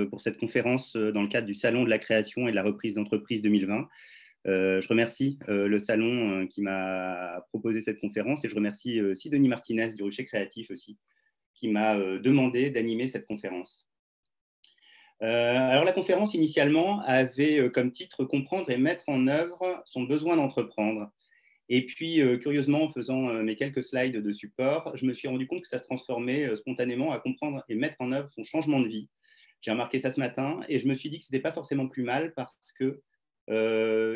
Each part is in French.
pour cette conférence dans le cadre du Salon de la création et de la reprise d'entreprise 2020. Je remercie le Salon qui m'a proposé cette conférence et je remercie Sidonie Martinez du Rucher Créatif aussi, qui m'a demandé d'animer cette conférence. Alors la conférence initialement avait comme titre « Comprendre et mettre en œuvre son besoin d'entreprendre ». Et puis, curieusement, en faisant mes quelques slides de support, je me suis rendu compte que ça se transformait spontanément à comprendre et mettre en œuvre son changement de vie. J'ai remarqué ça ce matin et je me suis dit que ce n'était pas forcément plus mal parce que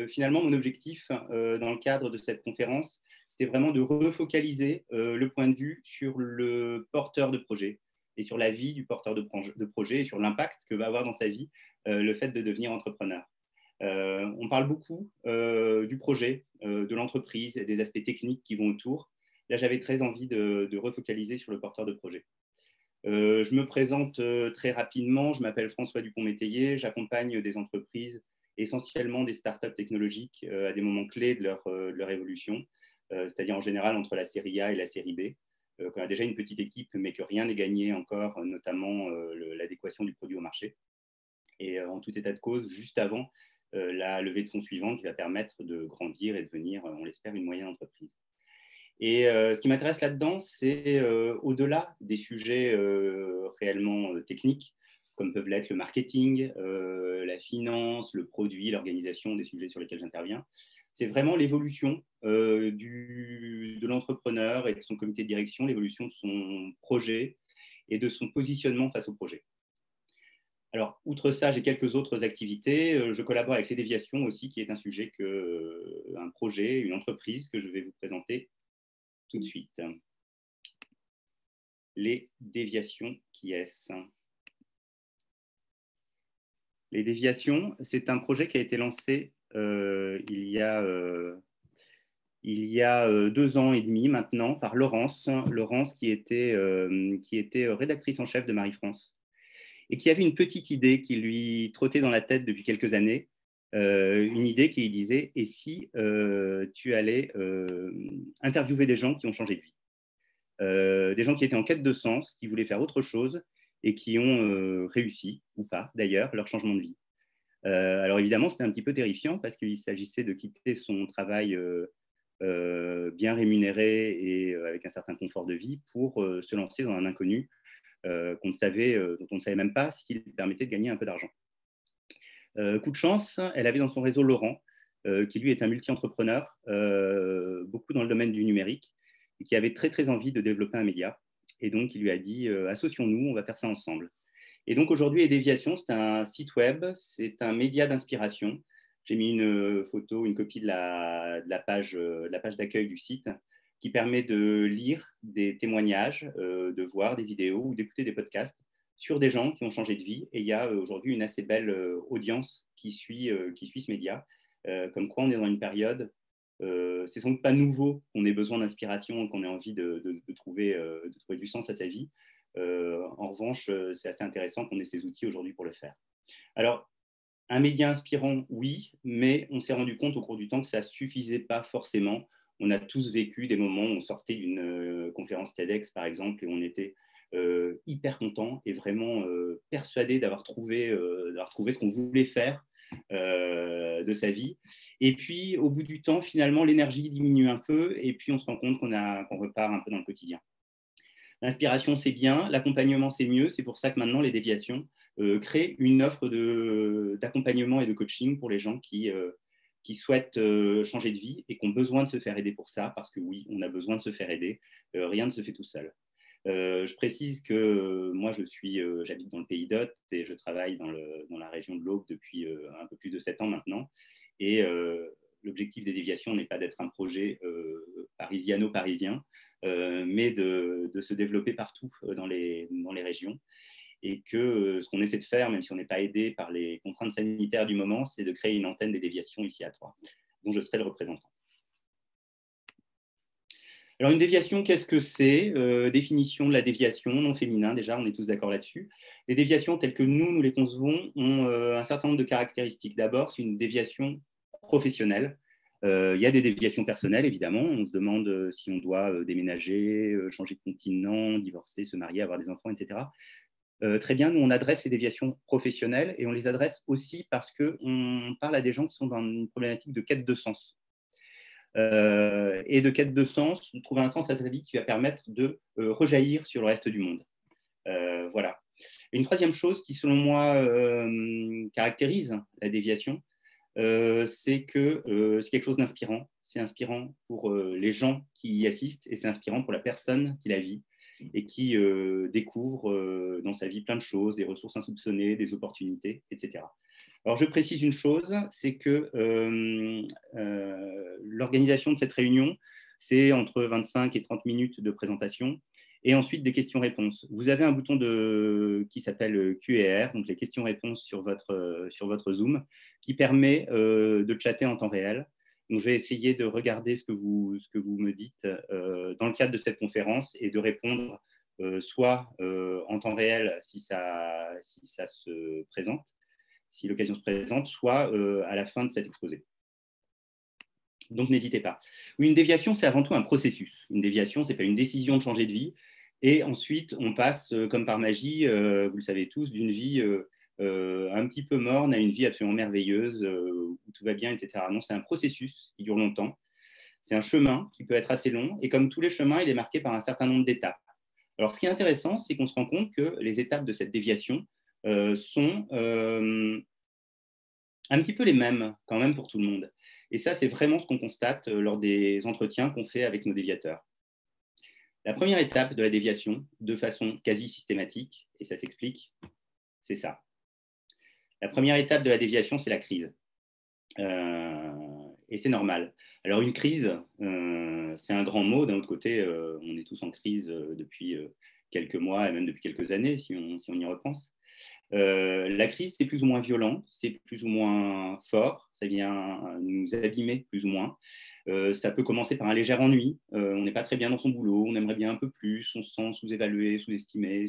finalement, mon objectif dans le cadre de cette conférence, c'était vraiment de refocaliser le point de vue sur le porteur de projet et sur la vie du porteur de projet et sur l'impact que va avoir dans sa vie le fait de devenir entrepreneur. On parle beaucoup du projet, de l'entreprise et des aspects techniques qui vont autour. Là, j'avais très envie de refocaliser sur le porteur de projet. Je me présente très rapidement. Je m'appelle François Dupont-Métayer. J'accompagne des entreprises, essentiellement des startups technologiques, à des moments clés de leur évolution, c'est-à-dire en général entre la série A et la série B. On a déjà une petite équipe, mais que rien n'est gagné encore, notamment l'adéquation du produit au marché. Et en tout état de cause, juste avant la levée de fonds suivante qui va permettre de grandir et devenir, on l'espère, une moyenne entreprise. Et ce qui m'intéresse là-dedans, c'est au-delà des sujets réellement techniques, comme peuvent l'être le marketing, la finance, le produit, l'organisation, des sujets sur lesquels j'interviens. C'est vraiment l'évolution de l'entrepreneur et de son comité de direction, l'évolution de son projet et de son positionnement face au projet. Alors, outre ça, j'ai quelques autres activités. Je collabore avec les déviations aussi, qui est un sujet, un projet, une entreprise que je vais vous présenter tout de suite. Les déviations, qui est-ce? Les déviations, c'est un projet qui a été lancé il y a 2 ans et demi maintenant par Laurence qui était rédactrice en chef de Marie-France et qui avait une petite idée qui lui trottait dans la tête depuis quelques années, une idée qui lui disait « Et si tu allais interviewer des gens qui ont changé de vie ?» Des gens qui étaient en quête de sens, qui voulaient faire autre chose et qui ont réussi, ou pas d'ailleurs, leur changement de vie. Alors évidemment, c'était un petit peu terrifiant parce qu'il s'agissait de quitter son travail bien rémunéré et avec un certain confort de vie pour se lancer dans un inconnu dont on ne savait même pas s'il permettait de gagner un peu d'argent. Coup de chance, elle avait dans son réseau Laurent, qui lui est un multi-entrepreneur, beaucoup dans le domaine du numérique, et qui avait très, très envie de développer un média. Et donc, il lui a dit associons-nous, on va faire ça ensemble. Et donc, aujourd'hui, Déviation, c'est un site web, c'est un média d'inspiration. J'ai mis une photo, une copie de la page d'accueil du site qui permet de lire des témoignages, de voir des vidéos ou d'écouter des podcasts sur des gens qui ont changé de vie. Et il y a aujourd'hui une assez belle audience qui suit ce média. Comme quoi, on est dans une période, c'est sans doute pas nouveau qu'on ait besoin d'inspiration, qu'on ait envie de trouver du sens à sa vie. En revanche, c'est assez intéressant qu'on ait ces outils aujourd'hui pour le faire. Alors, un média inspirant, oui, mais on s'est rendu compte au cours du temps que ça ne suffisait pas forcément. On a tous vécu des moments où on sortait d'une conférence TEDx, par exemple, et on était hyper content et vraiment persuadé d'avoir trouvé ce qu'on voulait faire de sa vie. Et puis, au bout du temps, finalement, l'énergie diminue un peu et puis on se rend compte qu'on repart un peu dans le quotidien. L'inspiration, c'est bien. L'accompagnement, c'est mieux. C'est pour ça que maintenant, les déviations créent une offre d'accompagnement et de coaching pour les gens qui souhaitent changer de vie et qui ont besoin de se faire aider pour ça, parce que oui, on a besoin de se faire aider. Rien ne se fait tout seul. Je précise que moi, j'habite dans le Pays d'Hôte et je travaille dans la région de l'Aube depuis un peu plus de 7 ans maintenant. Et l'objectif des déviations n'est pas d'être un projet parisiano-parisien, mais de se développer partout dans les régions. Et que ce qu'on essaie de faire, même si on n'est pas aidé par les contraintes sanitaires du moment, c'est de créer une antenne des déviations ici à Troyes, dont je serai le représentant. Alors, une déviation, qu'est-ce que c'est? Définition de la déviation, non féminin, déjà, on est tous d'accord là-dessus. Les déviations telles que nous les concevons ont un certain nombre de caractéristiques. D'abord, c'est une déviation professionnelle. Il y a des déviations personnelles, évidemment. On se demande si on doit déménager, changer de continent, divorcer, se marier, avoir des enfants, etc. très bien, nous, on adresse les déviations professionnelles et on les adresse aussi parce qu'on parle à des gens qui sont dans une problématique de quête de sens. Et de quête de sens, de trouver un sens à sa vie qui va permettre de rejaillir sur le reste du monde. Voilà. Une troisième chose qui, selon moi, caractérise la déviation, c'est que c'est quelque chose d'inspirant. C'est inspirant pour les gens qui y assistent et c'est inspirant pour la personne qui la vit et qui découvre dans sa vie plein de choses, des ressources insoupçonnées, des opportunités, etc. Alors, je précise une chose, c'est que l'organisation de cette réunion, c'est entre 25 et 30 minutes de présentation et ensuite des questions-réponses. Vous avez un bouton qui s'appelle Q&R, donc les questions-réponses sur votre Zoom, qui permet de chatter en temps réel. Donc, je vais essayer de regarder ce que vous me dites dans le cadre de cette conférence et de répondre soit en temps réel si ça se présente, si l'occasion se présente, soit à la fin de cet exposé. Donc, n'hésitez pas. Oui, une déviation, c'est avant tout un processus. Une déviation, ce n'est pas une décision de changer de vie. Et ensuite, on passe, comme par magie, vous le savez tous, d'une vie un petit peu morne à une vie absolument merveilleuse, où tout va bien, etc. Non, c'est un processus qui dure longtemps. C'est un chemin qui peut être assez long. Et comme tous les chemins, il est marqué par un certain nombre d'étapes. Alors, ce qui est intéressant, c'est qu'on se rend compte que les étapes de cette déviation sont un petit peu les mêmes quand même pour tout le monde. Et ça, c'est vraiment ce qu'on constate lors des entretiens qu'on fait avec nos déviateurs. La première étape de la déviation, de façon quasi systématique, et ça s'explique, c'est ça. La première étape de la déviation, c'est la crise. Et c'est normal. Alors une crise, c'est un grand mot. D'un autre côté, on est tous en crise depuis quelques mois et même depuis quelques années, si on y repense. La crise, c'est plus ou moins violent, c'est plus ou moins fort, ça vient nous abîmer plus ou moins. Ça peut commencer par un léger ennui, on n'est pas très bien dans son boulot, on aimerait bien un peu plus, on se sent sous-évalué, sous-estimé,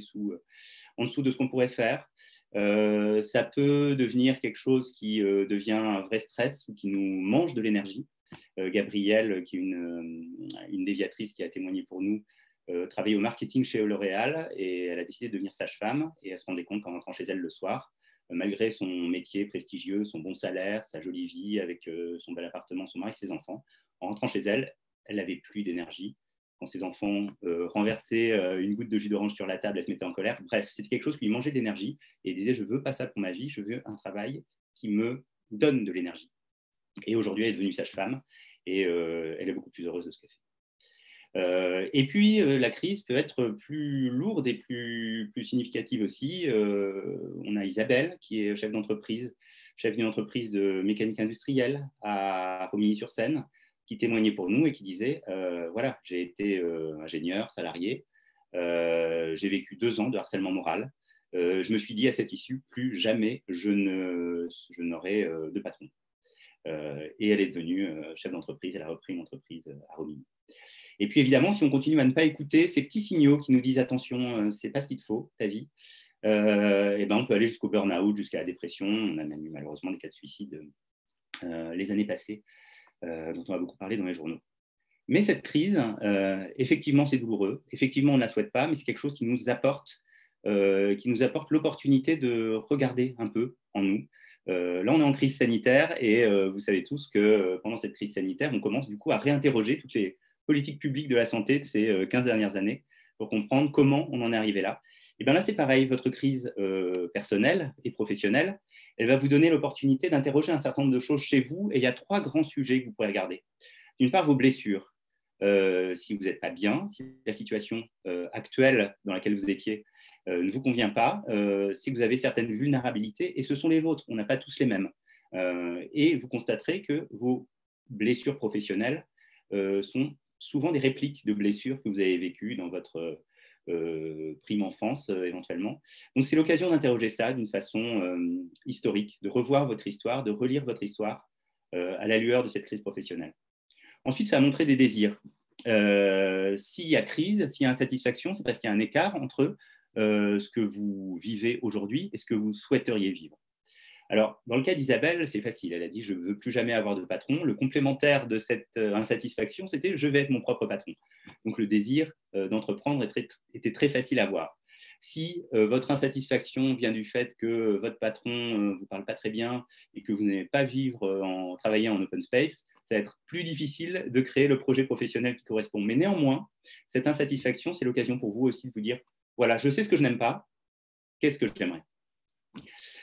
en dessous de ce qu'on pourrait faire. Ça peut devenir quelque chose qui devient un vrai stress ou qui nous mange de l'énergie. Gabrielle, qui est une déviatrice qui a témoigné pour nous, travaillait au marketing chez L'Oréal et elle a décidé de devenir sage-femme et elle se rendait compte qu'en rentrant chez elle le soir, malgré son métier prestigieux, son bon salaire, sa jolie vie avec son bel appartement, son mari, ses enfants, en rentrant chez elle, elle n'avait plus d'énergie. Quand ses enfants renversaient une goutte de jus d'orange sur la table, elle se mettait en colère. Bref, c'était quelque chose qui lui mangeait d'énergie et elle disait « je veux pas ça pour ma vie, je veux un travail qui me donne de l'énergie ». Et aujourd'hui, elle est devenue sage-femme et elle est beaucoup plus heureuse de ce qu'elle fait. Et puis, la crise peut être plus lourde et plus significative aussi. On a Isabelle, qui est chef d'une entreprise de mécanique industrielle à Romilly-sur-Seine, qui témoignait pour nous et qui disait voilà, j'ai été ingénieur, salarié, j'ai vécu 2 ans de harcèlement moral. Je me suis dit à cette issue, plus jamais je n'aurai de patron. Et elle est devenue chef d'entreprise, elle a repris une entreprise à Romilly. Et puis évidemment, si on continue à ne pas écouter ces petits signaux qui nous disent attention, c'est pas ce qu'il te faut, ta vie, et ben on peut aller jusqu'au burn-out, jusqu'à la dépression. On a même eu malheureusement des cas de suicide les années passées, dont on a beaucoup parlé dans les journaux. Mais cette crise, effectivement, c'est douloureux. Effectivement, on ne la souhaite pas, mais c'est quelque chose qui nous apporte l'opportunité de regarder un peu en nous. Là, on est en crise sanitaire et vous savez tous que pendant cette crise sanitaire, on commence du coup à réinterroger toutes les politiques publiques de la santé de ces 15 dernières années pour comprendre comment on en est arrivé là. Et bien là, c'est pareil, votre crise personnelle et professionnelle, elle va vous donner l'opportunité d'interroger un certain nombre de choses chez vous et il y a 3 grands sujets que vous pourrez regarder. D'une part, vos blessures. Si vous n'êtes pas bien, si la situation actuelle dans laquelle vous étiez ne vous convient pas, si vous avez certaines vulnérabilités, et ce sont les vôtres, on n'a pas tous les mêmes. Et vous constaterez que vos blessures professionnelles sont souvent des répliques de blessures que vous avez vécues dans votre prime enfance éventuellement. Donc c'est l'occasion d'interroger ça d'une façon historique, de revoir votre histoire, de relire votre histoire à la lueur de cette crise professionnelle. Ensuite, ça va montrer des désirs. S'il y a crise, s'il y a insatisfaction, c'est parce qu'il y a un écart entre ce que vous vivez aujourd'hui et ce que vous souhaiteriez vivre. Alors, dans le cas d'Isabelle, c'est facile. Elle a dit « je ne veux plus jamais avoir de patron ». Le complémentaire de cette insatisfaction, c'était « je vais être mon propre patron ». Donc, le désir d'entreprendre était très facile à voir. Si votre insatisfaction vient du fait que votre patron ne vous parle pas très bien et que vous n'aimez pas travailler en open space, ça va être plus difficile de créer le projet professionnel qui correspond. Mais néanmoins, cette insatisfaction, c'est l'occasion pour vous aussi de vous dire, voilà, je sais ce que je n'aime pas, qu'est-ce que j'aimerais?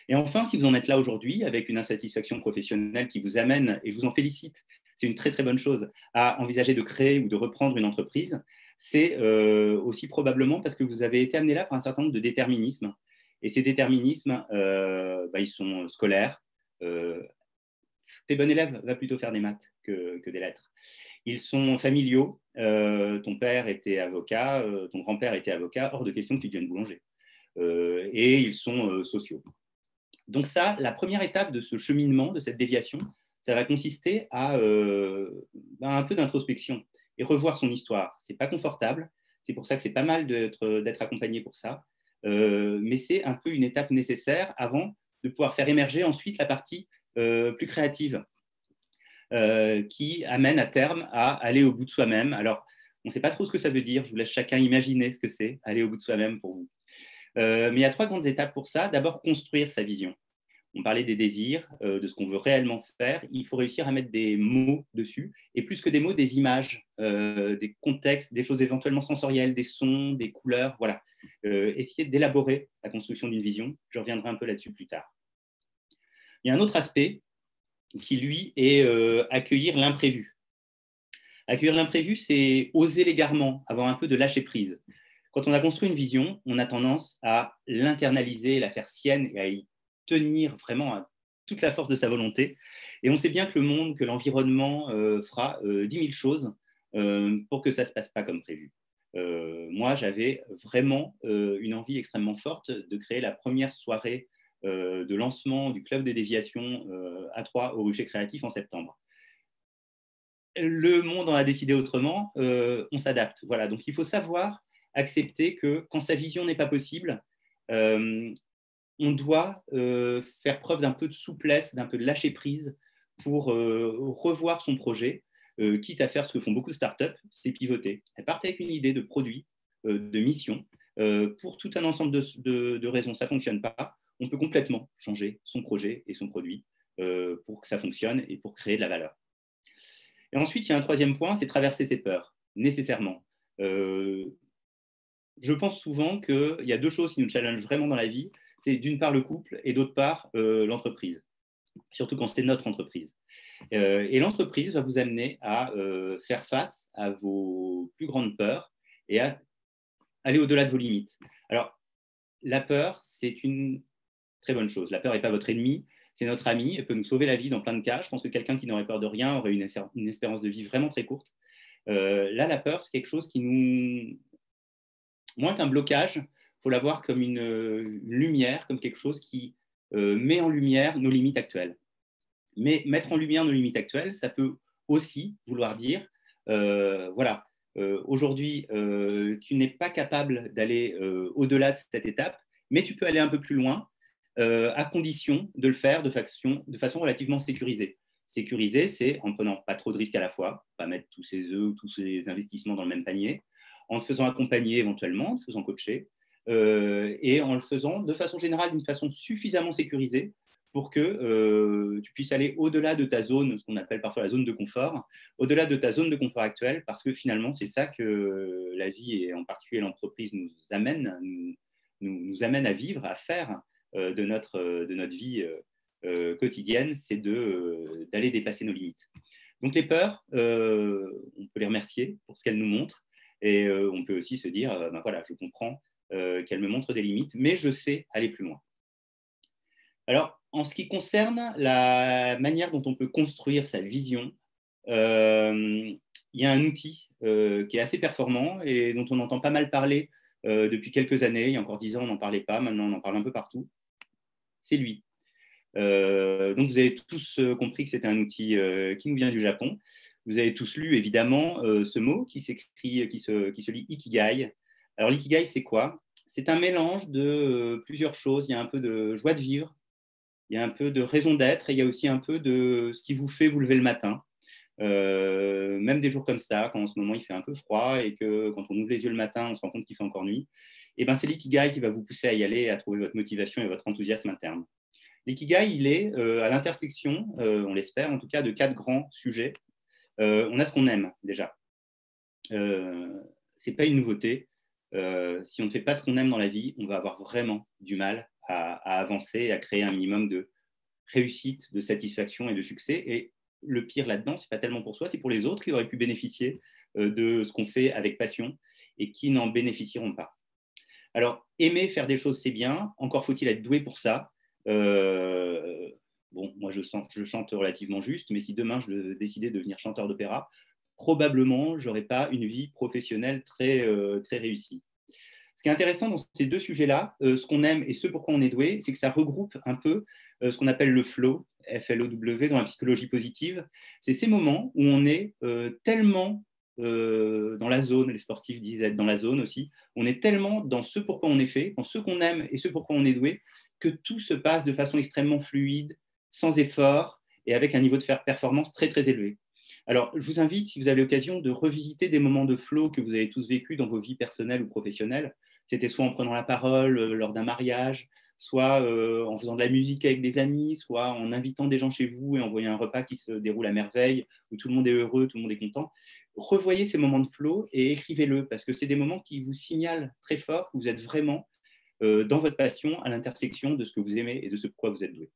Et enfin, si vous en êtes là aujourd'hui avec une insatisfaction professionnelle qui vous amène, et je vous en félicite, c'est une très très bonne chose, à envisager de créer ou de reprendre une entreprise, c'est aussi probablement parce que vous avez été amené là par un certain nombre de déterminismes. Et ces déterminismes, ils sont scolaires. T'es bon élève, va plutôt faire des maths que des lettres. Ils sont familiaux. Ton père était avocat, ton grand-père était avocat, hors de question que tu deviennes boulanger. Et ils sont sociaux. Donc ça, la première étape de ce cheminement, de cette déviation, ça va consister à un peu d'introspection et revoir son histoire. Ce n'est pas confortable, c'est pour ça que c'est pas mal d'être accompagné pour ça, mais c'est un peu une étape nécessaire avant de pouvoir faire émerger ensuite la partie plus créative qui amène à terme à aller au bout de soi-même. Alors, on ne sait pas trop ce que ça veut dire, je vous laisse chacun imaginer ce que c'est, aller au bout de soi-même pour vous. Mais il y a 3 grandes étapes pour ça. D'abord, construire sa vision. On parlait des désirs, de ce qu'on veut réellement faire. Il faut réussir à mettre des mots dessus, et plus que des mots, des images, des contextes, des choses éventuellement sensorielles, des sons, des couleurs. Voilà. Essayer d'élaborer la construction d'une vision. Je reviendrai un peu là-dessus plus tard. Il y a un autre aspect qui, lui, est accueillir l'imprévu. Accueillir l'imprévu, c'est oser l'égarement, avoir un peu de lâcher prise. Quand on a construit une vision, on a tendance à l'internaliser, la faire sienne et à y tenir vraiment à toute la force de sa volonté. Et on sait bien que le monde, que l'environnement fera 10 000 choses pour que ça ne se passe pas comme prévu. Moi, j'avais vraiment une envie extrêmement forte de créer la première soirée de lancement du Club des déviations à Troyes au Rucher Créatif en septembre. Le monde en a décidé autrement, on s'adapte. Voilà. Donc, il faut savoir accepter que quand sa vision n'est pas possible, on doit faire preuve d'un peu de souplesse, d'un peu de lâcher prise pour revoir son projet, quitte à faire ce que font beaucoup de startups, c'est pivoter. Elles partent avec une idée de produit, de mission. Pour tout un ensemble de raisons, ça ne fonctionne pas. On peut complètement changer son projet et son produit pour que ça fonctionne et pour créer de la valeur. Et ensuite, il y a un 3e point, c'est traverser ses peurs, nécessairement. Je pense souvent qu'il y a 2 choses qui nous challengent vraiment dans la vie. C'est d'une part le couple et d'autre part l'entreprise, surtout quand c'est notre entreprise. Et l'entreprise va vous amener à faire face à vos plus grandes peurs et à aller au-delà de vos limites. Alors, la peur, c'est une très bonne chose. La peur n'est pas votre ennemi, c'est notre ami. Elle peut nous sauver la vie dans plein de cas. Je pense que quelqu'un qui n'aurait peur de rien aurait une espérance de vie vraiment très courte. Là, la peur, c'est quelque chose qui nous... Moins qu'un blocage, il faut la voir comme une lumière, comme quelque chose qui met en lumière nos limites actuelles. Mais mettre en lumière nos limites actuelles, ça peut aussi vouloir dire, voilà, aujourd'hui, tu n'es pas capable d'aller au-delà de cette étape, mais tu peux aller un peu plus loin, à condition de le faire de façon relativement sécurisée. Sécurisée, c'est en ne prenant pas trop de risques à la fois, pas mettre tous ses œufs, tous ses investissements dans le même panier, en te faisant accompagner éventuellement, en te faisant coacher, et en le faisant de façon générale, d'une façon suffisamment sécurisée pour que tu puisses aller au-delà de ta zone, ce qu'on appelle parfois la zone de confort, au-delà de ta zone de confort actuelle, parce que finalement, c'est ça que la vie, et en particulier l'entreprise, nous amène à vivre, à faire de notre vie quotidienne, c'est d'aller dépasser nos limites. Donc les peurs, on peut les remercier pour ce qu'elles nous montrent, et on peut aussi se dire, ben voilà, je comprends qu'elles me montrent des limites, mais je sais aller plus loin. Alors, en ce qui concerne la manière dont on peut construire sa vision, il y a un outil qui est assez performant et dont on entend pas mal parler depuis quelques années. Il y a encore 10 ans, on n'en parlait pas. Maintenant, on en parle un peu partout. C'est lui. Donc, vous avez tous compris que c'était un outil qui nous vient du Japon. Vous avez tous lu, évidemment, ce mot qui se lit Ikigai. Alors, l'ikigai, c'est quoi? C'est un mélange de plusieurs choses. Il y a un peu de joie de vivre, il y a un peu de raison d'être et il y a aussi un peu de ce qui vous fait vous lever le matin. Même des jours comme ça, quand en ce moment il fait un peu froid et que quand on ouvre les yeux le matin, on se rend compte qu'il fait encore nuit. et ben, c'est l'ikigai qui va vous pousser à y aller, à trouver votre motivation et votre enthousiasme interne. L'ikigai, il est à l'intersection, on l'espère en tout cas, de 4 grands sujets. On a ce qu'on aime déjà. Ce n'est pas une nouveauté. Si on ne fait pas ce qu'on aime dans la vie, on va avoir vraiment du mal à avancer et à créer un minimum de réussite, de satisfaction et de succès. Et le pire là-dedans, ce n'est pas tellement pour soi, c'est pour les autres qui auraient pu bénéficier de ce qu'on fait avec passion et qui n'en bénéficieront pas. Alors, aimer faire des choses, c'est bien. Encore faut-il être doué pour ça. Bon, moi, je chante relativement juste, mais si demain, je décidais de devenir chanteur d'opéra, probablement, je n'aurais pas une vie professionnelle très, très réussie. Ce qui est intéressant dans ces deux sujets-là, ce qu'on aime et ce pourquoi on est doué, c'est que ça regroupe un peu ce qu'on appelle le flow, F-L-O-W, dans la psychologie positive. C'est ces moments où on est tellement dans la zone, les sportifs disent être dans la zone aussi, on est tellement dans ce pourquoi on est fait, dans ce qu'on aime et ce pourquoi on est doué, que tout se passe de façon extrêmement fluide, sans effort et avec un niveau de performance très très élevé. Alors, je vous invite, si vous avez l'occasion, de revisiter des moments de flow que vous avez tous vécus dans vos vies personnelles ou professionnelles. C'était soit en prenant la parole lors d'un mariage, soit en faisant de la musique avec des amis, soit en invitant des gens chez vous et en voyant un repas qui se déroule à merveille, où tout le monde est heureux, tout le monde est content. Revoyez ces moments de flow et écrivez-le, parce que c'est des moments qui vous signalent très fort que vous êtes vraiment dans votre passion, à l'intersection de ce que vous aimez et de ce pourquoi vous êtes doué.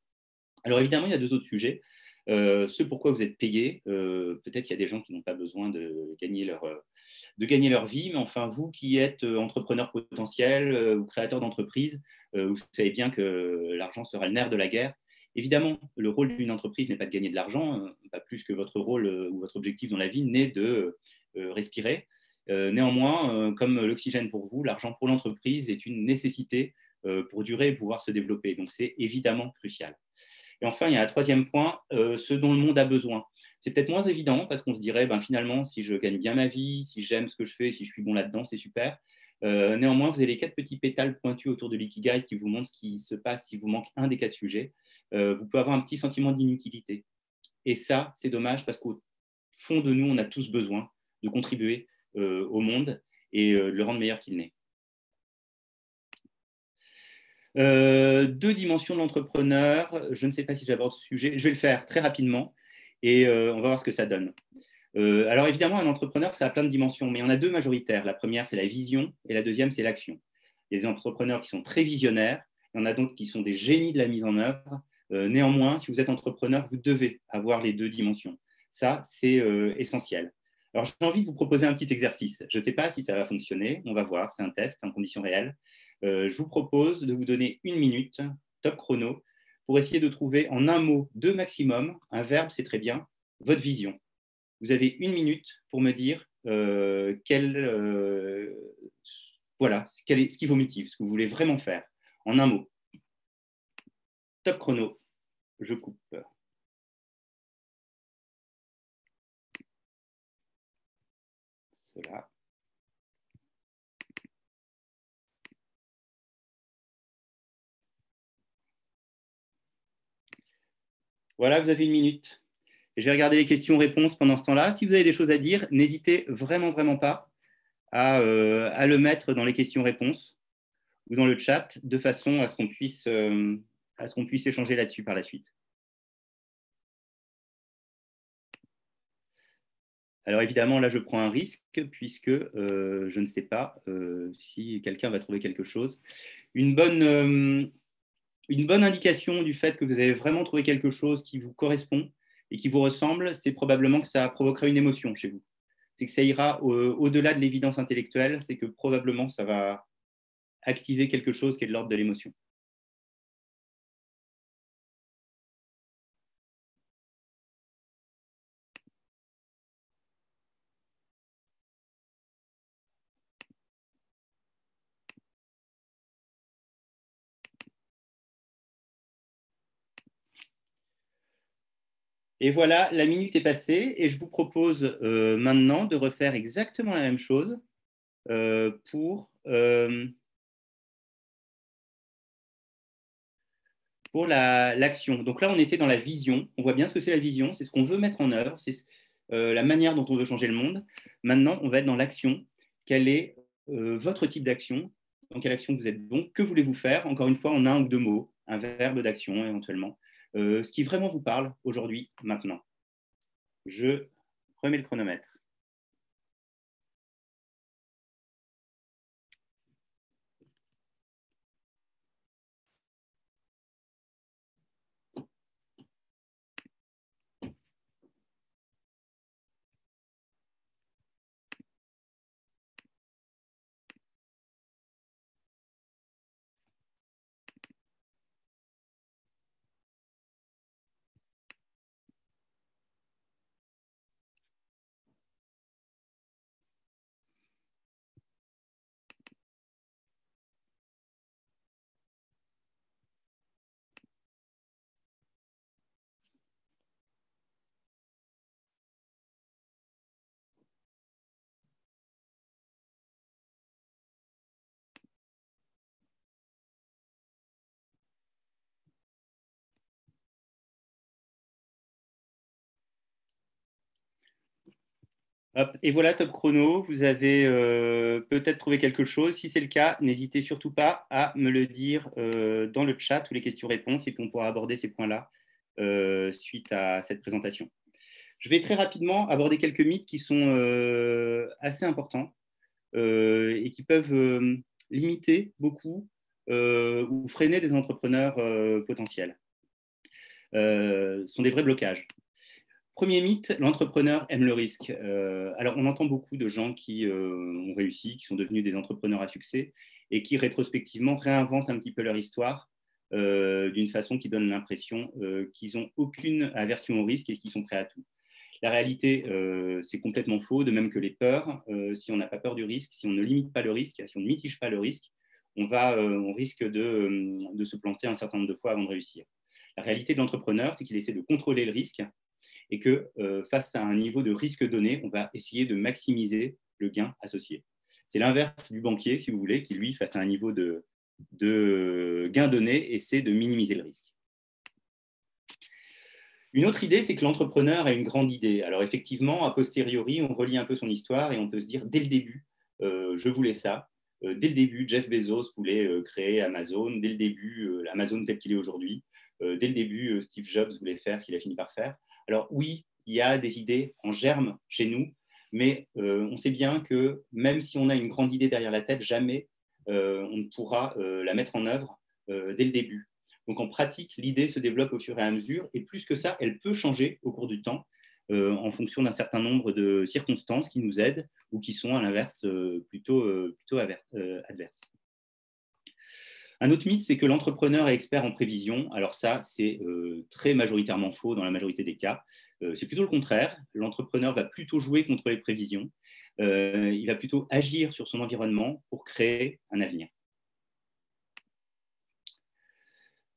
Alors évidemment, il y a 2 autres sujets. Ce pourquoi vous êtes payé. Peut-être qu'il y a des gens qui n'ont pas besoin de gagner leur vie, mais enfin, vous qui êtes entrepreneur potentiel ou créateur d'entreprise, vous savez bien que l'argent sera le nerf de la guerre. Évidemment, le rôle d'une entreprise n'est pas de gagner de l'argent, pas plus que votre rôle ou votre objectif dans la vie n'est de respirer. Néanmoins, comme l'oxygène pour vous, l'argent pour l'entreprise est une nécessité pour durer et pouvoir se développer. Donc, c'est évidemment crucial. Et enfin, il y a un troisième point, ce dont le monde a besoin. C'est peut-être moins évident parce qu'on se dirait, finalement, si je gagne bien ma vie, si j'aime ce que je fais, si je suis bon là-dedans, c'est super. Néanmoins, vous avez les 4 petits pétales pointus autour de l'ikigai qui vous montrent ce qui se passe si vous manque un des 4 sujets. Vous pouvez avoir un petit sentiment d'inutilité. Et ça, c'est dommage parce qu'au fond de nous, on a tous besoin de contribuer au monde et de le rendre meilleur qu'il n'est. 2 dimensions de l'entrepreneur. Je ne sais pas si j'aborde ce sujet. Je vais le faire très rapidement et on va voir ce que ça donne. Alors évidemment, un entrepreneur, ça a plein de dimensions, mais il y en a 2 majoritaires. La première, c'est la vision et la deuxième, c'est l'action. Il y a des entrepreneurs qui sont très visionnaires. Il y en a d'autres qui sont des génies de la mise en œuvre. Néanmoins, si vous êtes entrepreneur, vous devez avoir les 2 dimensions. Ça, c'est essentiel. Alors, j'ai envie de vous proposer un petit exercice. Je ne sais pas si ça va fonctionner. On va voir. C'est un test en conditions réelles. Je vous propose de vous donner 1 minute, top chrono, pour essayer de trouver en un mot, 2 maximum, un verbe, c'est très bien, votre vision. Vous avez 1 minute pour me dire voilà, quel est ce qui vous motive, ce que vous voulez vraiment faire, en un mot. Top chrono, je coupe. Cela. Voilà, vous avez 1 minute. Je vais regarder les questions-réponses pendant ce temps-là. Si vous avez des choses à dire, n'hésitez vraiment, vraiment pas à le mettre dans les questions-réponses ou dans le chat de façon à ce qu'on puisse échanger là-dessus par la suite. Alors évidemment, là, je prends un risque puisque je ne sais pas si quelqu'un va trouver quelque chose. Une bonne indication du fait que vous avez vraiment trouvé quelque chose qui vous correspond et qui vous ressemble, c'est probablement que ça provoquera une émotion chez vous. C'est que ça ira au-delà de l'évidence intellectuelle, c'est que probablement ça va activer quelque chose qui est de l'ordre de l'émotion. Et voilà, la minute est passée et je vous propose maintenant de refaire exactement la même chose pour l'action. Donc là, on était dans la vision. On voit bien ce que c'est la vision. C'est ce qu'on veut mettre en œuvre. C'est la manière dont on veut changer le monde. Maintenant, on va être dans l'action. Quel est votre type d'action dans quelle action vous êtes bon, que voulez-vous faire, encore une fois, en un ou deux mots, un verbe d'action éventuellement, ce qui vraiment vous parle aujourd'hui, maintenant. Je remets le chronomètre. Hop, et voilà, top chrono. Vous avez peut-être trouvé quelque chose. Si c'est le cas, n'hésitez surtout pas à me le dire dans le chat ou les questions-réponses et puis on pourra aborder ces points-là suite à cette présentation. Je vais très rapidement aborder quelques mythes qui sont assez importants et qui peuvent limiter beaucoup ou freiner des entrepreneurs potentiels. Sont des vrais blocages. Premier mythe, l'entrepreneur aime le risque. Alors, on entend beaucoup de gens qui ont réussi, qui sont devenus des entrepreneurs à succès et qui, rétrospectivement, réinventent un petit peu leur histoire d'une façon qui donne l'impression qu'ils n'ont aucune aversion au risque et qu'ils sont prêts à tout. La réalité, c'est complètement faux, de même que les peurs. Si on n'a pas peur du risque, si on ne limite pas le risque, si on ne mitige pas le risque, on risque de se planter un certain nombre de fois avant de réussir. La réalité de l'entrepreneur, c'est qu'il essaie de contrôler le risque et que face à un niveau de risque donné, on va essayer de maximiser le gain associé. C'est l'inverse du banquier, si vous voulez, qui, lui, face à un niveau de gain donné, essaie de minimiser le risque. Une autre idée, c'est que l'entrepreneur a une grande idée. Alors effectivement, a posteriori, on relit un peu son histoire et on peut se dire, dès le début, je voulais ça. Dès le début, Jeff Bezos voulait créer Amazon. Dès le début, Amazon tel qu'il est aujourd'hui. Dès le début, Steve Jobs voulait faire ce qu'il a fini par faire. Alors oui, il y a des idées en germe chez nous, mais on sait bien que même si on a une grande idée derrière la tête, jamais on ne pourra la mettre en œuvre dès le début. Donc en pratique, l'idée se développe au fur et à mesure, et plus que ça, elle peut changer au cours du temps en fonction d'un certain nombre de circonstances qui nous aident ou qui sont à l'inverse plutôt adverses. Un autre mythe, c'est que l'entrepreneur est expert en prévision. Alors ça, c'est très majoritairement faux dans la majorité des cas. C'est plutôt le contraire. L'entrepreneur va plutôt jouer contre les prévisions. Il va plutôt agir sur son environnement pour créer un avenir.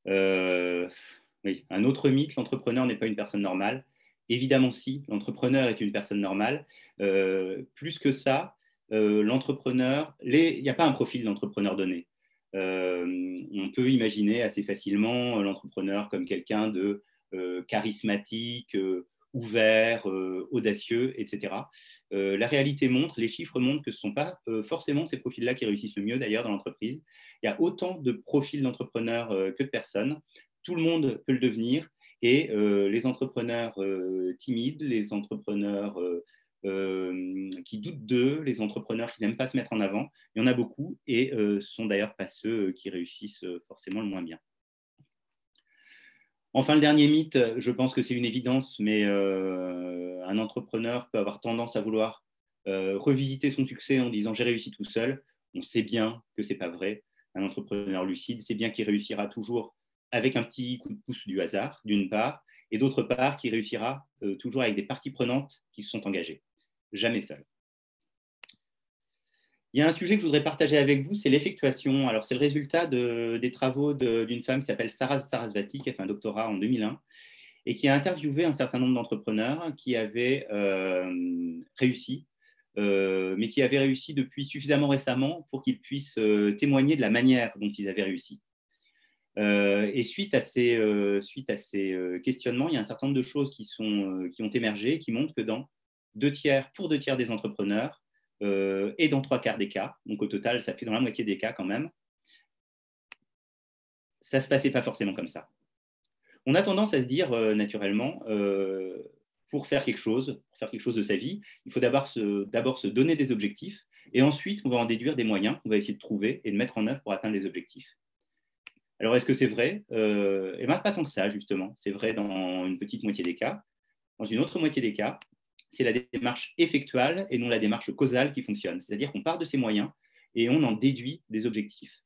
Oui, un autre mythe, l'entrepreneur n'est pas une personne normale. Évidemment, si, l'entrepreneur est une personne normale. Plus que ça, l'entrepreneur, il n'y a pas un profil d'entrepreneur donné. On peut imaginer assez facilement l'entrepreneur comme quelqu'un de charismatique, ouvert, audacieux, etc. La réalité montre, les chiffres montrent que ce ne sont pas forcément ces profils-là qui réussissent le mieux d'ailleurs dans l'entreprise. Il y a autant de profils d'entrepreneurs que de personnes. Tout le monde peut le devenir et les entrepreneurs timides, les entrepreneurs qui doutent d'eux, les entrepreneurs qui n'aiment pas se mettre en avant, il y en a beaucoup et ce ne sont d'ailleurs pas ceux qui réussissent forcément le moins bien. Enfin, le dernier mythe, je pense que c'est une évidence, mais un entrepreneur peut avoir tendance à vouloir revisiter son succès en disant « j'ai réussi tout seul ». On sait bien que ce n'est pas vrai. Un entrepreneur lucide sait bien qu'il réussira toujours avec un petit coup de pouce du hasard, d'une part, et d'autre part, qu'il réussira toujours avec des parties prenantes qui se sont engagées. Jamais seul. Il y a un sujet que je voudrais partager avec vous, c'est l'effectuation. Alors, c'est le résultat des travaux d'une femme qui s'appelle Sarah Sarasvati, qui a fait un doctorat en 2001 et qui a interviewé un certain nombre d'entrepreneurs qui avaient réussi, mais qui avaient réussi depuis suffisamment récemment pour qu'ils puissent témoigner de la manière dont ils avaient réussi. Et suite à ces questionnements, il y a un certain nombre de choses qui ont émergé et qui montrent que pour 2 tiers des entrepreneurs, et dans 3/4 des cas, donc au total, ça fait dans la moitié des cas quand même, ça ne se passait pas forcément comme ça. On a tendance à se dire naturellement, pour faire quelque chose de sa vie, il faut d'abord se donner des objectifs et ensuite on va en déduire des moyens qu'on va essayer de trouver et de mettre en œuvre pour atteindre les objectifs. Alors est-ce que c'est vrai? Et bien pas tant que ça justement, c'est vrai dans une petite moitié des cas. Dans une autre moitié des cas, c'est la démarche effectuelle et non la démarche causale qui fonctionne. C'est-à-dire qu'on part de ses moyens et on en déduit des objectifs.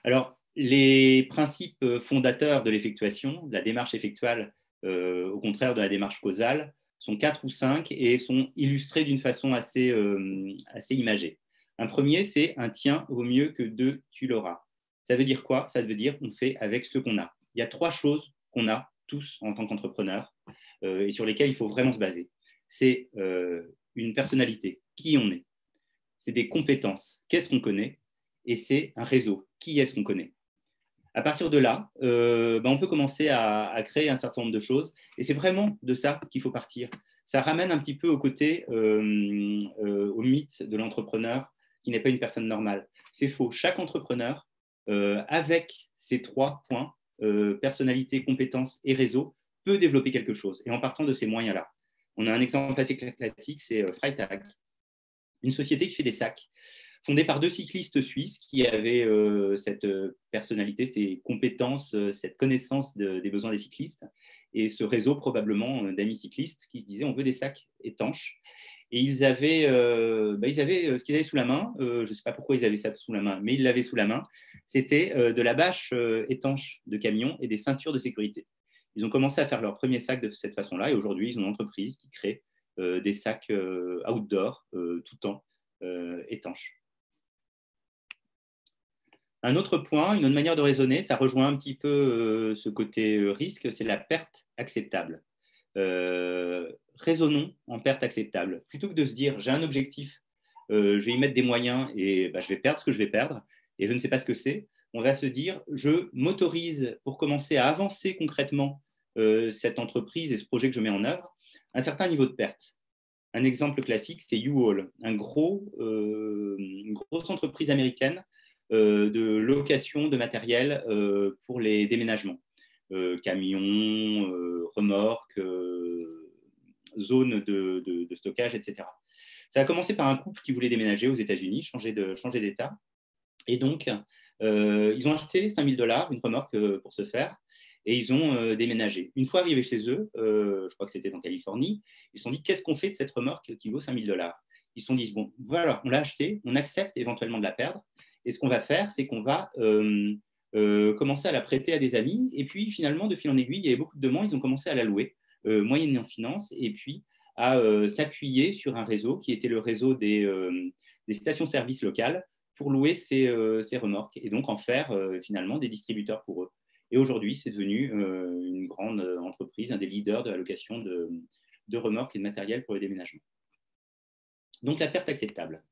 Alors, les principes fondateurs de l'effectuation, de la démarche effectuelle, au contraire de la démarche causale, sont 4 ou 5 et sont illustrés d'une façon assez imagée. Un premier, c'est un tien vaut mieux que 2 tu l'auras. Ça veut dire quoi? Ça veut dire qu'on fait avec ce qu'on a. Il y a 3 choses qu'on a tous en tant qu'entrepreneurs et sur lesquelles il faut vraiment se baser. C'est une personnalité, qui on est. C'est des compétences, qu'est-ce qu'on connaît, et c'est un réseau, qui est-ce qu'on connaît. À partir de là, on peut commencer à créer un certain nombre de choses, et c'est vraiment de ça qu'il faut partir. Ça ramène un petit peu au côté, au mythe de l'entrepreneur qui n'est pas une personne normale. C'est faux. Chaque entrepreneur, avec ces 3 points, personnalité, compétences et réseau, peut développer quelque chose, et en partant de ces moyens-là. On a un exemple assez classique, c'est Freytag, une société qui fait des sacs, fondée par 2 cyclistes suisses qui avaient cette personnalité, ces compétences, cette connaissance des besoins des cyclistes, et ce réseau probablement d'amis cyclistes qui se disaient on veut des sacs étanches. Et ils avaient ce qu'ils avaient sous la main, je ne sais pas pourquoi ils avaient ça sous la main, mais ils l'avaient sous la main, c'était de la bâche étanche de camion et des ceintures de sécurité. Ils ont commencé à faire leur premier sac de cette façon-là, et aujourd'hui, ils ont une entreprise qui crée des sacs outdoor tout temps étanches. Un autre point, une autre manière de raisonner, ça rejoint un petit peu ce côté risque, c'est la perte acceptable. Raisonnons en perte acceptable. Plutôt que de se dire j'ai un objectif, je vais y mettre des moyens et je vais perdre ce que je vais perdre et je ne sais pas ce que c'est, on va se dire je m'autorise pour commencer à avancer concrètement cette entreprise et ce projet que je mets en œuvre un certain niveau de perte. Un exemple classique, c'est U-Haul, une grosse entreprise américaine de location de matériel pour les déménagements. Camions, remorques, zones de stockage, etc. Ça a commencé par un couple qui voulait déménager aux États-Unis, changer d'État. Et donc, ils ont acheté 5 000 $, une remorque pour ce faire, et ils ont déménagé. Une fois arrivés chez eux, je crois que c'était en Californie, ils se sont dit qu'est-ce qu'on fait de cette remorque qui vaut 5 000 $? Ils se sont dit bon, voilà, on l'a acheté, on accepte éventuellement de la perdre, et ce qu'on va faire, c'est qu'on va commencer à la prêter à des amis, et puis finalement, de fil en aiguille, il y avait beaucoup de demandes, ils ont commencé à la louer, moyennant finance, et puis à s'appuyer sur un réseau qui était le réseau des stations-service locales pour louer ces remorques, et donc en faire finalement des distributeurs pour eux. Et aujourd'hui, c'est devenu une grande entreprise, un des leaders de la location de remorques et de matériel pour les déménagements. Donc la perte acceptable.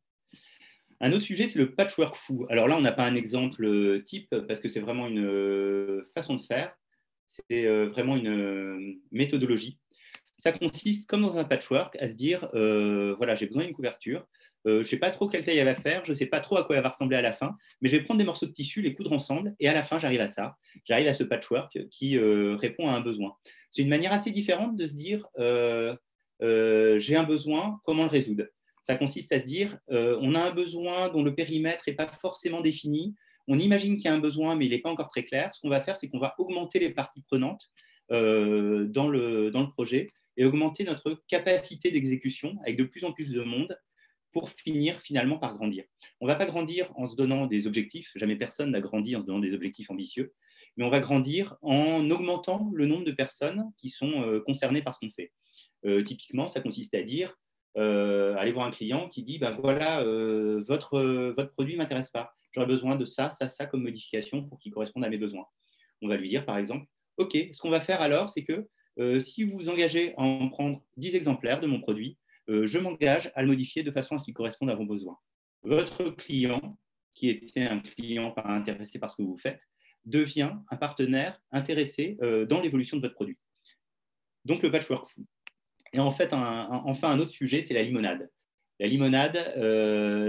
Un autre sujet, c'est le patchwork fou. Alors là, on n'a pas un exemple type parce que c'est vraiment une façon de faire. C'est vraiment une méthodologie. Ça consiste, comme dans un patchwork, à se dire voilà, j'ai besoin d'une couverture. Je ne sais pas trop quelle taille elle va faire, je ne sais pas trop à quoi elle va ressembler à la fin, mais je vais prendre des morceaux de tissu, les coudre ensemble, et à la fin, j'arrive à ça. J'arrive à ce patchwork qui répond à un besoin. C'est une manière assez différente de se dire j'ai un besoin, comment le résoudre? Ça consiste à se dire on a un besoin dont le périmètre n'est pas forcément défini, on imagine qu'il y a un besoin, mais il n'est pas encore très clair. Ce qu'on va faire, c'est qu'on va augmenter les parties prenantes dans le projet et augmenter notre capacité d'exécution avec de plus en plus de monde pour finir finalement par grandir. On ne va pas grandir en se donnant des objectifs, jamais personne n'a grandi en se donnant des objectifs ambitieux, mais on va grandir en augmentant le nombre de personnes qui sont concernées par ce qu'on fait. Typiquement, ça consiste à dire, aller voir un client qui dit, voilà, votre produit ne m'intéresse pas, j'aurais besoin de ça, ça, ça comme modification pour qu'il corresponde à mes besoins. On va lui dire par exemple, OK, ce qu'on va faire alors, c'est que si vous vous engagez à en prendre 10 exemplaires de mon produit, je m'engage à le modifier de façon à ce qu'il corresponde à vos besoins. Votre client, qui était un client pas intéressé par ce que vous faites, devient un partenaire intéressé dans l'évolution de votre produit. Donc le patchwork fou. Et en fait, enfin, un autre sujet, c'est la limonade. La limonade,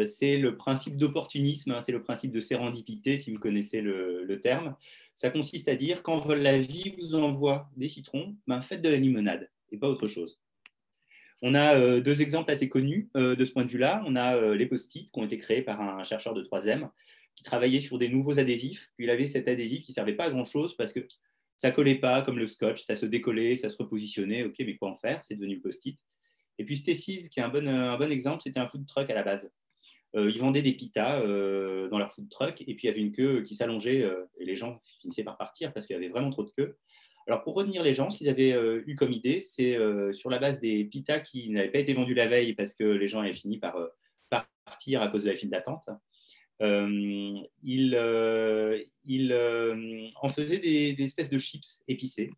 c'est le principe d'opportunisme, hein, c'est le principe de sérendipité, si vous connaissez le terme. Ça consiste à dire, quand la vie vous envoie des citrons, ben, faites de la limonade et pas autre chose. On a deux exemples assez connus de ce point de vue-là. On a les post-it qui ont été créés par un chercheur de 3e qui travaillait sur des nouveaux adhésifs. Puis il avait cet adhésif qui ne servait pas à grand-chose parce que ça ne collait pas comme le scotch, ça se décollait, ça se repositionnait. OK, mais quoi en faire? C'est devenu le post-it. Et puis Stécise, qui est un bon exemple, c'était un food truck à la base. Ils vendaient des pitas dans leur food truck et puis il y avait une queue qui s'allongeait et les gens finissaient par partir parce qu'il y avait vraiment trop de queue. Alors, pour retenir les gens, ce qu'ils avaient eu comme idée, c'est sur la base des pitas qui n'avaient pas été vendus la veille parce que les gens avaient fini par partir à cause de la file d'attente. Ils en faisaient des espèces de chips épicés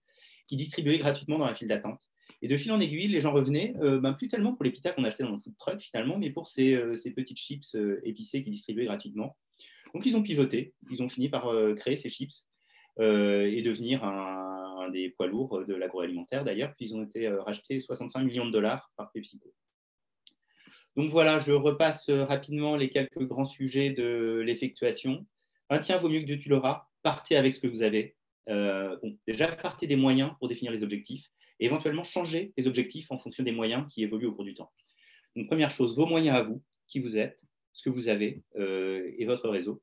qui distribuaient gratuitement dans la file d'attente. Et de fil en aiguille, les gens revenaient, plus tellement pour les pitas qu'on achetait dans le food truck finalement, mais pour ces petites chips épicées qui distribuaient gratuitement. Donc, ils ont pivoté, ils ont fini par créer ces chips et devenir un des poids lourds de l'agroalimentaire d'ailleurs, puis ils ont été rachetés 65 millions de dollars par PepsiCo. Donc voilà, je repasse rapidement les quelques grands sujets de l'effectuation. Un tiens vaut mieux que deux tu l'auras. Partez avec ce que vous avez. Bon, déjà, partez des moyens pour définir les objectifs et éventuellement changer les objectifs en fonction des moyens qui évoluent au cours du temps. Donc, première chose, vos moyens à vous, qui vous êtes, ce que vous avez et votre réseau.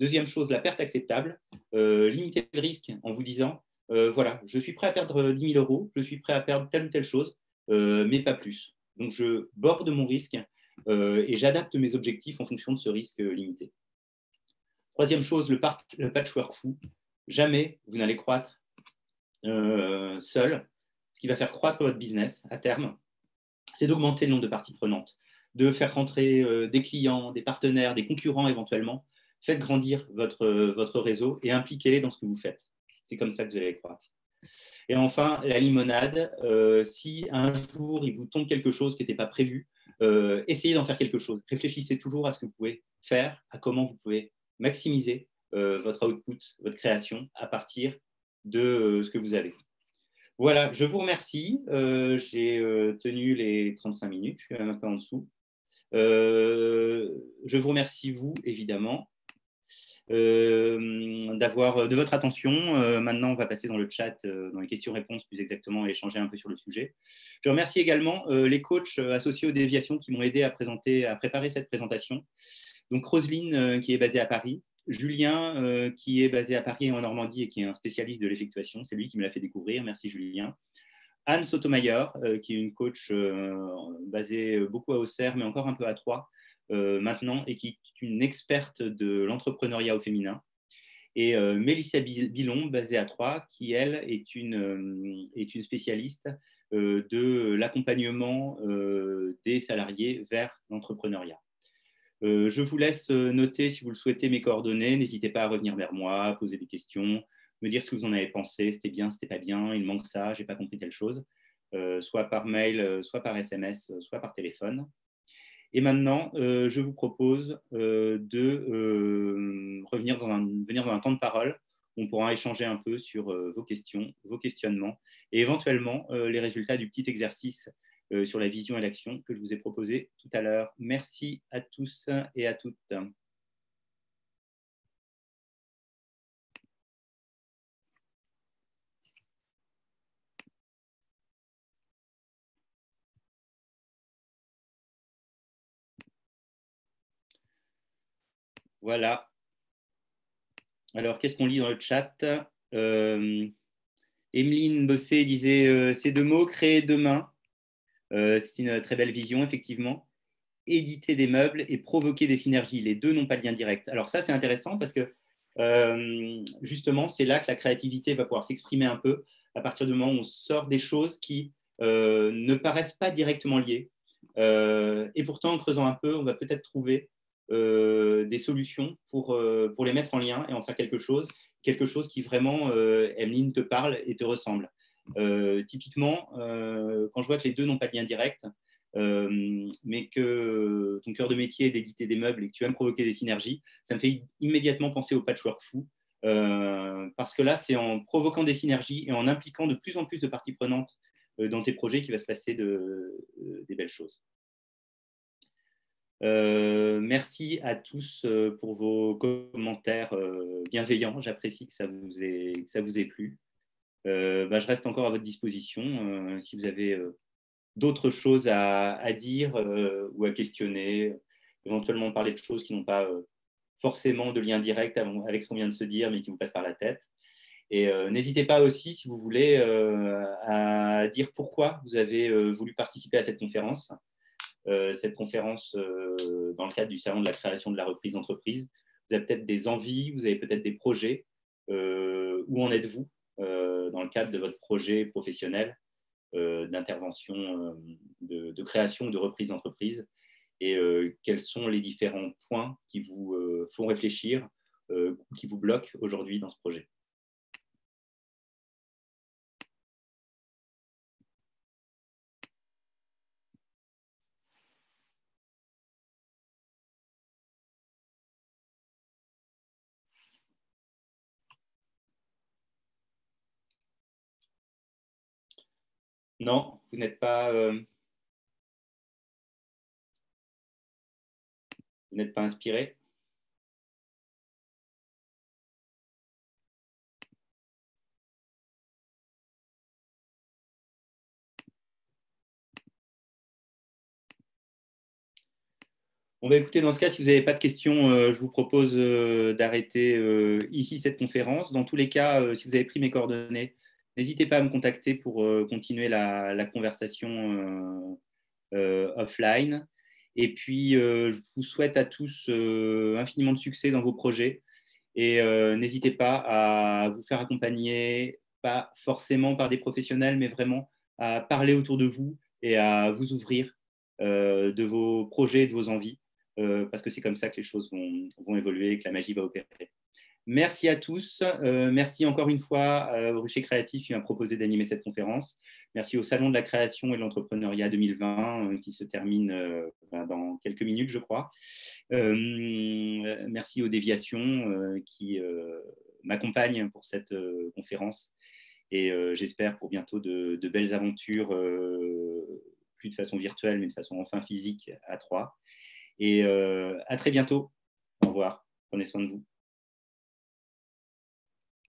Deuxième chose, la perte acceptable. Limitez le risque en vous disant, voilà, je suis prêt à perdre 10 000 euros, je suis prêt à perdre telle ou telle chose, mais pas plus. Donc, je borde mon risque et j'adapte mes objectifs en fonction de ce risque limité. Troisième chose, le patchwork fou. Jamais vous n'allez croître seul. Ce qui va faire croître votre business à terme, c'est d'augmenter le nombre de parties prenantes, de faire rentrer des clients, des partenaires, des concurrents éventuellement. Faites grandir votre réseau et impliquez-les dans ce que vous faites. C'est comme ça que vous allez croître. Et enfin, la limonade, si un jour il vous tombe quelque chose qui n'était pas prévu, essayez d'en faire quelque chose. Réfléchissez toujours à ce que vous pouvez faire, à comment vous pouvez maximiser votre output, votre création à partir de ce que vous avez. Voilà, je vous remercie. J'ai tenu les 35 minutes, je suis un peu en dessous. Je vous remercie, vous, évidemment, de votre attention. Maintenant, on va passer dans le chat, dans les questions-réponses plus exactement, et échanger un peu sur le sujet. Je remercie également les coachs associés aux déviations qui m'ont aidé à préparer cette présentation. Donc, Roselyne, qui est basée à Paris, Julien, qui est basé à Paris et en Normandie et qui est un spécialiste de l'effectuation. C'est lui qui me l'a fait découvrir. Merci, Julien. Anne Sotomayor, qui est une coach basée beaucoup à Auxerre, mais encore un peu à Troyes maintenant, et qui est une experte de l'entrepreneuriat au féminin. Et Mélissa Bilon, basée à Troyes, qui, elle, est une spécialiste de l'accompagnement des salariés vers l'entrepreneuriat. Je vous laisse noter, si vous le souhaitez, mes coordonnées. N'hésitez pas à revenir vers moi, poser des questions, me dire ce que vous en avez pensé, c'était bien, c'était pas bien, il manque ça, j'ai pas compris telle chose, soit par mail, soit par SMS, soit par téléphone. Et maintenant, je vous propose de venir dans un temps de parole. On pourra échanger un peu sur vos questions, vos questionnements et éventuellement les résultats du petit exercice sur la vision et l'action que je vous ai proposé tout à l'heure. Merci à tous et à toutes. Voilà. Alors, qu'est-ce qu'on lit dans le chat? Emeline Bossé disait ces deux mots, créer demain. C'est une très belle vision, effectivement. Éditer des meubles et provoquer des synergies. Les deux n'ont pas de lien direct. Alors ça, c'est intéressant parce que justement, c'est là que la créativité va pouvoir s'exprimer un peu à partir du moment où on sort des choses qui ne paraissent pas directement liées. Et pourtant, en creusant un peu, on va peut-être trouver des solutions pour les mettre en lien et en faire quelque chose qui vraiment, Emeline, te parle et te ressemble. Typiquement, quand je vois que les deux n'ont pas de lien direct, mais que ton cœur de métier est d'éditer des meubles et que tu aimes provoquer des synergies, ça me fait immédiatement penser au patchwork fou, parce que là, c'est en provoquant des synergies et en impliquant de plus en plus de parties prenantes dans tes projets qu'il va se passer des belles choses. Merci à tous pour vos commentaires bienveillants. J'apprécie que ça vous ait plu. Je reste encore à votre disposition. Si vous avez d'autres choses à dire ou à questionner, éventuellement parler de choses qui n'ont pas forcément de lien direct avec ce qu'on vient de se dire, mais qui vous passent par la tête. Et n'hésitez pas aussi, si vous voulez, à dire pourquoi vous avez voulu participer à cette conférence. Dans le cadre du Salon de la création de la reprise d'entreprise. Vous avez peut-être des envies, vous avez peut-être des projets. Où en êtes-vous dans le cadre de votre projet professionnel d'intervention, de création ou de reprise d'entreprise, et quels sont les différents points qui vous font réfléchir, qui vous bloquent aujourd'hui dans ce projet. Non, vous n'êtes pas inspiré? On va écouter, dans ce cas, si vous n'avez pas de questions, je vous propose d'arrêter ici cette conférence. Dans tous les cas, si vous avez pris mes coordonnées, n'hésitez pas à me contacter pour continuer la conversation offline. Et puis, je vous souhaite à tous infiniment de succès dans vos projets. Et n'hésitez pas à vous faire accompagner, pas forcément par des professionnels, mais vraiment à parler autour de vous et à vous ouvrir de vos projets et de vos envies, parce que c'est comme ça que les choses vont évoluer et que la magie va opérer. Merci à tous. Merci encore une fois au Rucher Créatif qui m'a proposé d'animer cette conférence. Merci au Salon de la création et de l'entrepreneuriat 2020 qui se termine dans quelques minutes, je crois. Merci aux déviations qui m'accompagnent pour cette conférence. Et j'espère pour bientôt de belles aventures, plus de façon virtuelle, mais de façon enfin physique à Troyes. Et à très bientôt. Au revoir. Prenez soin de vous.